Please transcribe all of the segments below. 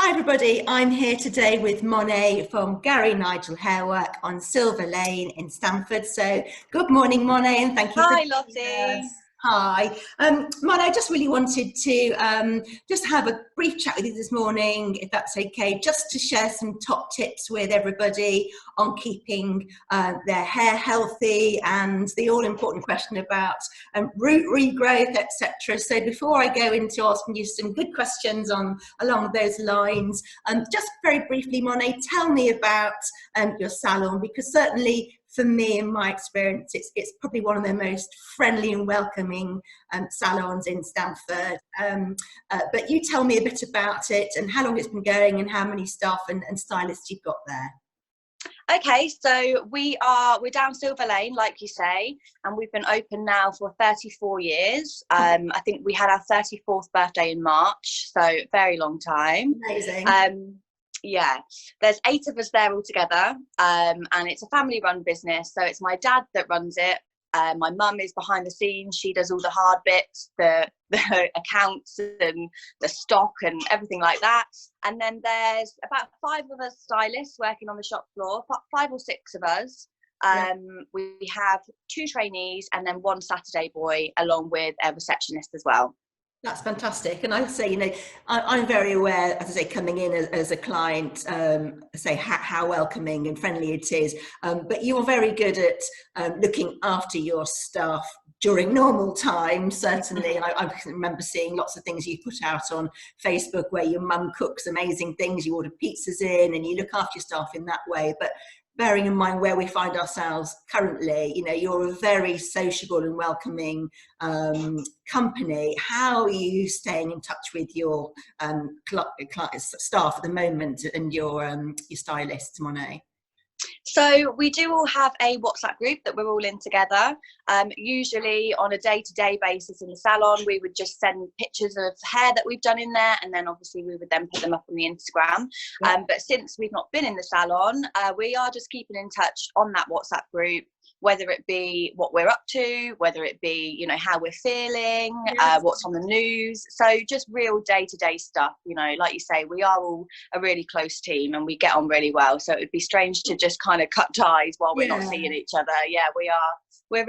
Hi everybody, I'm here today with Monet from Garie Nigel Hairwork on Silver Lane in Stamford. So good morning Monet, and thank you for Hi joining Lottie. us. Hi. Monet, I just really wanted to just have a brief chat with you this morning, if that's okay, just to share some top tips with everybody on keeping their hair healthy and the all-important question about root regrowth, etc. So before I go into asking you some good questions along those lines, just very briefly, Monet, tell me about your salon, because certainly for me, in my experience, it's probably one of the most friendly and welcoming salons in Stamford. But you tell me a bit about it and how long it's been going and how many staff and stylists you've got there. Okay, so we're down Silver Lane, like you say, and we've been open now for 34 years. I think we had our 34th birthday in March, so very long time. Amazing. Yeah, there's 8 of us there all together, and it's a family-run business. So it's my dad that runs it. My mum is behind the scenes. She does all the hard bits, the accounts and the stock and everything like that. And then there's about 5 of us stylists working on the shop floor, 5 or 6 of us. We have 2 trainees and then 1 Saturday boy, along with a receptionist as well. That's fantastic. And I would say, you know, I'm very aware, as I say, coming in as a client, say how welcoming and friendly it is. But you're very good at looking after your staff during normal times, certainly. And I remember seeing lots of things you put out on Facebook where your mum cooks amazing things, you order pizzas in and you look after your staff in that way. But bearing in mind where we find ourselves currently, you know, you're a very sociable and welcoming company. How are you staying in touch with your staff at the moment and your stylists, Monet? So we do all have a WhatsApp group that we're all in together. Usually on a day-to-day basis in the salon, we would just send pictures of hair that we've done in there, and then obviously we would then put them up on the Instagram. But since we've not been in the salon, we are just keeping in touch on that WhatsApp group, whether it be what we're up to, whether it be, you know, how we're feeling, what's on the news. So just real day-to-day stuff, you know, like you say, we are all a really close team and we get on really well. So it would be strange to just kind of cut ties while we're not seeing each other. Yeah, we are. We're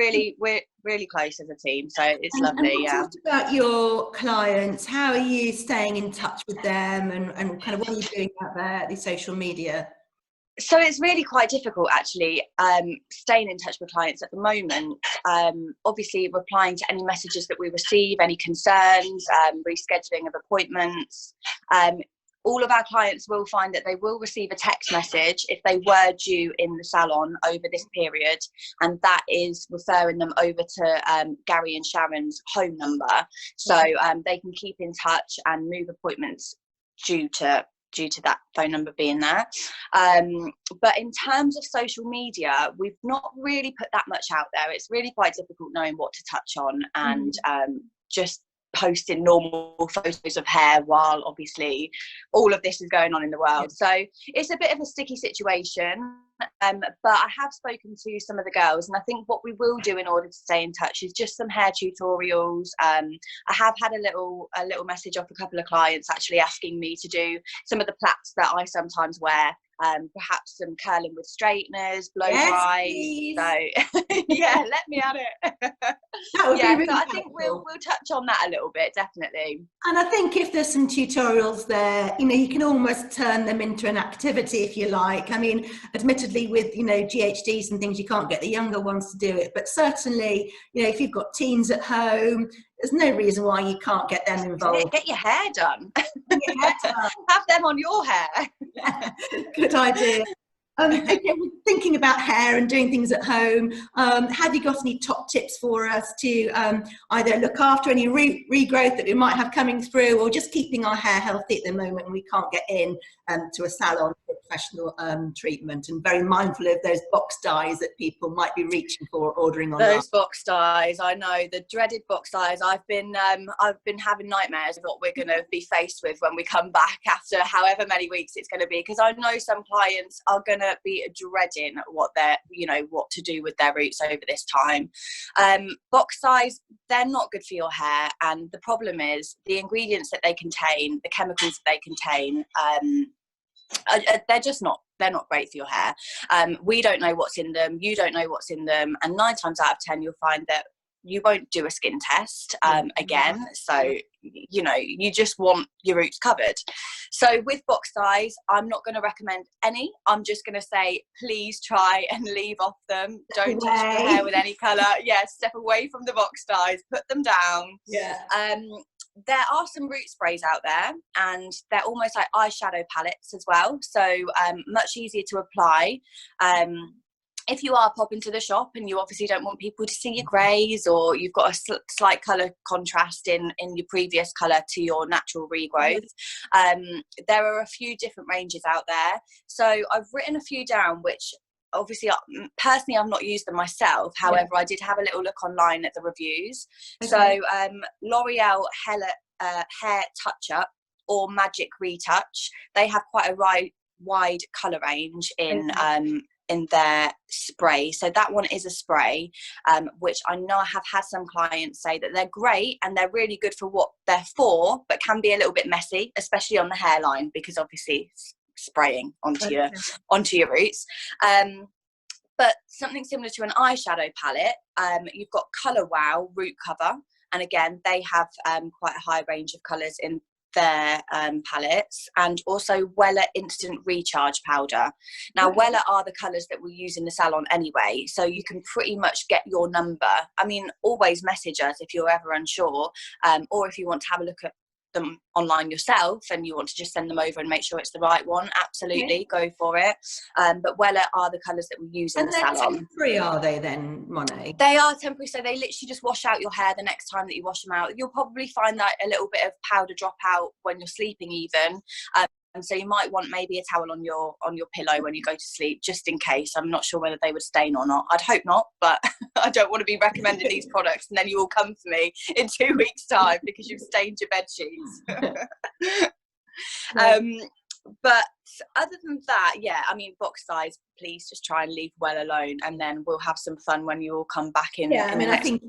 really close as a team. So it's lovely. And talk about your clients. How are you staying in touch with them and kind of what are you doing out there, the social media? So it's really quite difficult actually, staying in touch with clients at the moment. Obviously replying to any messages that we receive, any concerns, rescheduling of appointments. All of our clients will find that they will receive a text message if they were due in the salon over this period, and that is referring them over to Garie and Sharon's home number, so they can keep in touch and move appointments due to that phone number being there. But in terms of social media, we've not really put that much out there. It's really quite difficult knowing what to touch on and just posting normal photos of hair while obviously all of this is going on in the world. So it's a bit of a sticky situation. But I have spoken to some of the girls, and I think what we will do in order to stay in touch is just some hair tutorials. I have had a little message off a couple of clients actually asking me to do some of the plaits that I sometimes wear, perhaps some curling with straighteners, blow dries. So yeah, let me at it. That would be really so I think we'll touch on that a little bit, definitely. And I think if there's some tutorials there, you know, you can almost turn them into an activity if you like. I mean, admittedly with, you know, GHDs and things, you can't get the younger ones to do it, but certainly, you know, if you've got teens at home, there's no reason why you can't get them involved. Get your hair done. Have them on your hair. Good idea. Okay, thinking about hair and doing things at home, have you got any top tips for us to either look after any regrowth that we might have coming through, or just keeping our hair healthy at the moment and we can't get in to a salon for professional treatment, and very mindful of those box dyes that people might be reaching for, ordering online? Those box dyes, I know, the dreaded box dyes. I've been having nightmares of what we're going to be faced with when we come back after however many weeks it's going to be, because I know some clients are going to be dreading what to do with their roots over this time. Box dyes, they're not good for your hair, and the problem is the ingredients that they contain, the chemicals that they contain, they're not great for your hair. We don't know what's in them, you don't know what's in them, and 9 times out of 10 you'll find that you won't do a skin test again. So you just want your roots covered. So with box dyes, I'm not going to recommend any. I'm just going to say, please try and leave off them. Don't touch your hair with any colour. Step away from the box dyes, put them down. There are some root sprays out there, and they're almost like eyeshadow palettes as well, so much easier to apply. If you are popping to the shop and you obviously don't want people to see your greys, or you've got a slight colour contrast in your previous colour to your natural regrowth, there are a few different ranges out there. So I've written a few down, which obviously personally I've not used them myself. However, I did have a little look online at the reviews. So L'Oreal Hair Touch Up or Magic Retouch, they have quite a wide colour range in their spray. So that one is a spray, which I know I have had some clients say that they're great and they're really good for what they're for, but can be a little bit messy, especially on the hairline, because obviously spraying onto your roots. But something similar to an eyeshadow palette, you've got Colour Wow Root Cover, and again they have quite a high range of colours in their palettes, and also Wella Instant Recharge Powder. Now Wella are the colours that we use in the salon anyway, so you can pretty much get your number. I mean, always message us if you're ever unsure, or if you want to have a look at them online yourself and you want to just send them over and make sure it's the right one, absolutely go for it. But Wella are the colours that we use in the salon. And they're temporary, are they then, Monet? They are temporary, so they literally just wash out your hair the next time that you wash them out. You'll probably find that a little bit of powder drop out when you're sleeping even. And so you might want maybe a towel on your pillow when you go to sleep, just in case. I'm not sure whether they would stain or not. I'd hope not, but I don't want to be recommending these products and then you will come to me in 2 weeks' time because you've stained your bed sheets. But other than that, I mean, box size, please just try and leave well alone, and then we'll have some fun when you all come back in. I mean, I think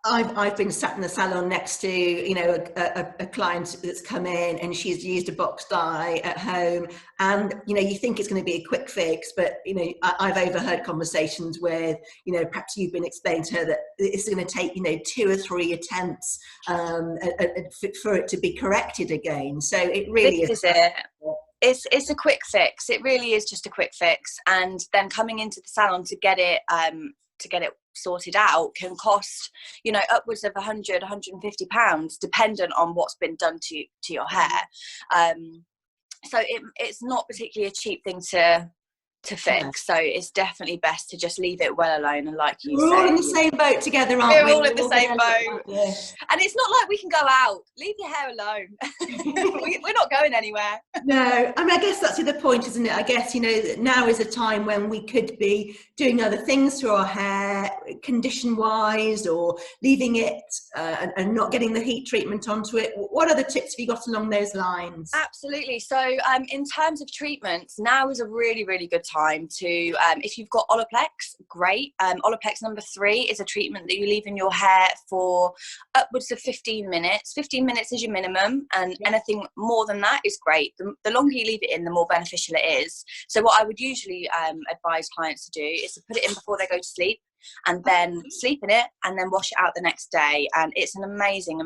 I've been sat in the salon next to a client that's come in and she's used a box dye at home, and you think it's going to be a quick fix, but I've overheard conversations with perhaps you've been explaining to her that it's going to take 2 or 3 attempts for it to be corrected again. So it really is it. It's a quick fix. It really is just a quick fix, and then coming into the salon to get it sorted out can cost upwards of £100-150, dependent on what's been done to your hair. So it's not particularly a cheap thing to fix, so it's definitely best to just leave it well alone. And like you we're say, all in the same boat together, aren't we? We're all in the same boat. And it's not like we can go out. Leave your hair alone. We're not going anywhere. No, I mean, I guess that's the point, isn't it? I guess now is a time when we could be doing other things to our hair, condition wise, or leaving it and not getting the heat treatment onto it. What other tips have you got along those lines? Absolutely. So in terms of treatments, now is a really, really good time to, if you've got Olaplex, great. Olaplex number 3 is a treatment that you leave in your hair for upwards of 15 minutes. 15 minutes is your minimum, and anything more than that is great. The longer you leave it in, the more beneficial it is. So what I would usually advise clients to do is to put it in before they go to sleep, and then sleep in it, and then wash it out the next day. And it's an amazing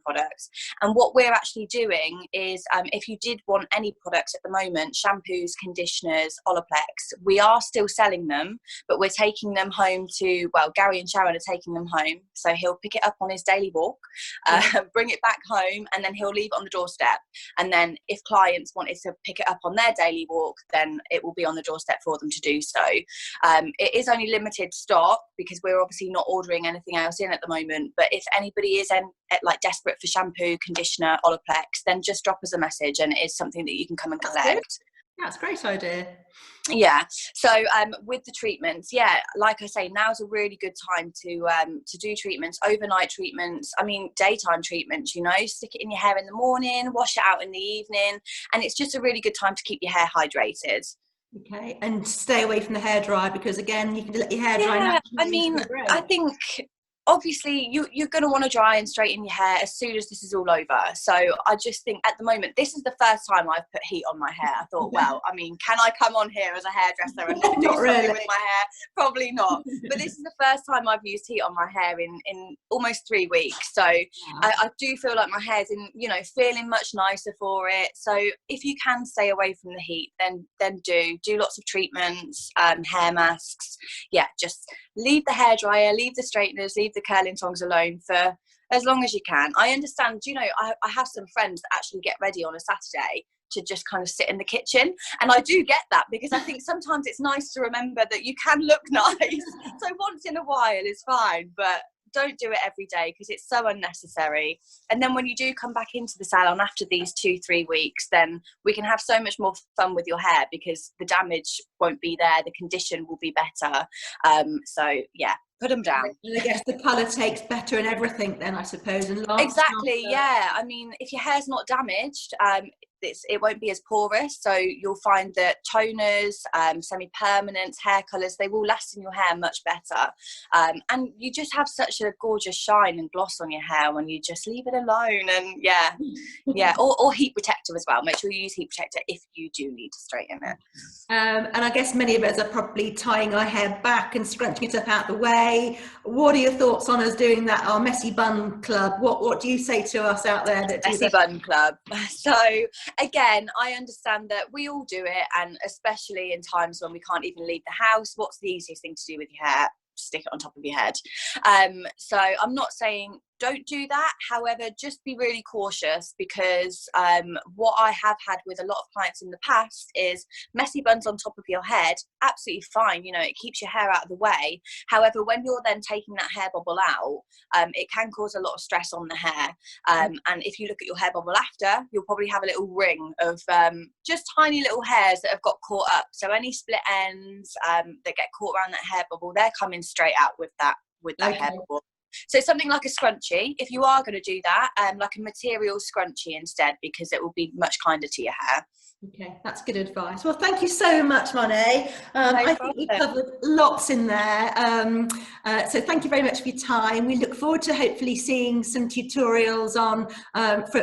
product. And what we're actually doing is, if you did want any products at the moment, shampoos, conditioners, Olaplex, we are still selling them, but we're taking them home to, Garie and Sharon are taking them home, so he'll pick it up on his daily walk, bring it back home, and then he'll leave it on the doorstep. And then if clients wanted to pick it up on their daily walk, then it will be on the doorstep for them to do so. It is only limited stock, because we're obviously not ordering anything else in at the moment. But if anybody is desperate for shampoo, conditioner, Olaplex, then just drop us a message, and it is something that you can come and collect. That's a great idea. Yeah. So with the treatments, like I say, now's a really good time to do treatments, overnight treatments. I mean, daytime treatments. Stick it in your hair in the morning, wash it out in the evening, and it's just a really good time to keep your hair hydrated. Okay, and stay away from the hairdryer, because again, you can let your hair dry Yeah, naturally I into mean, the break. I think obviously you're going to want to dry and straighten your hair as soon as this is all over. So I just think at the moment, this is the first time I've put heat on my hair. I thought, well, I mean, can I come on here as a hairdresser and do Not something really. with my hair? Probably not. But this is the first time I've used heat on my hair in almost 3 weeks. So I do feel like my hair's feeling much nicer for it. So if you can stay away from the heat, then do lots of treatments, hair masks. Yeah, just leave the hairdryer, leave the straighteners, leave the curling tongs alone for as long as you can. I understand, I have some friends that actually get ready on a Saturday to just kind of sit in the kitchen, and I do get that, because I think sometimes it's nice to remember that you can look nice. So once in a while is fine, but don't do it every day, because it's so unnecessary. And then when you do come back into the salon after these 2-3 weeks, then we can have so much more fun with your hair, because the damage won't be there, the condition will be better. So yeah, put them down. And I guess the colour takes better and everything then, I suppose, and lasts Exactly, longer. yeah. I mean, if your hair's not damaged, it won't be as porous, so you'll find that toners, semi-permanents, hair colours, they will last in your hair much better, and you just have such a gorgeous shine and gloss on your hair when you just leave it alone. And yeah, or heat protector as well. Make sure you use heat protector if you do need to straighten it. And I guess many of us are probably tying our hair back and scrunching it up out the way. What are your thoughts on us doing that, our messy bun club? What do you say to us out there that do Messy that? bun club. So again, I understand that we all do it, and especially in times when we can't even leave the house, what's the easiest thing to do with your hair? Stick it on top of your head. So I'm not saying don't do that. However, just be really cautious, because what I have had with a lot of clients in the past is messy buns on top of your head, absolutely fine. It keeps your hair out of the way. However, when you're then taking that hair bubble out, it can cause a lot of stress on the hair. And if you look at your hair bubble after, you'll probably have a little ring of just tiny little hairs that have got caught up. So any split ends that get caught around that hair bubble, they're coming straight out with that hair bubble. So something like a scrunchie, if you are going to do that, like a material scrunchie instead, because it will be much kinder to your hair. Okay, that's good advice. Well, thank you so much, Monet. I think we covered lots in there. So thank you very much for your time. We look forward to hopefully seeing some tutorials on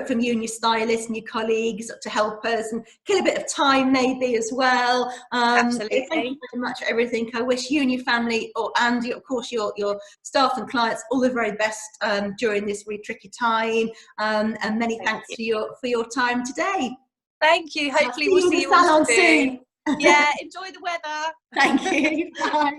from you and your stylist and your colleagues to help us and kill a bit of time maybe as well. Absolutely. Thank you very much for everything. I wish you and your family, and of course your staff and clients, all the very best during this really tricky time. And many thanks for your time today. Thank you. Hopefully we'll see you all soon. Yeah, enjoy the weather. Thank you. Bye.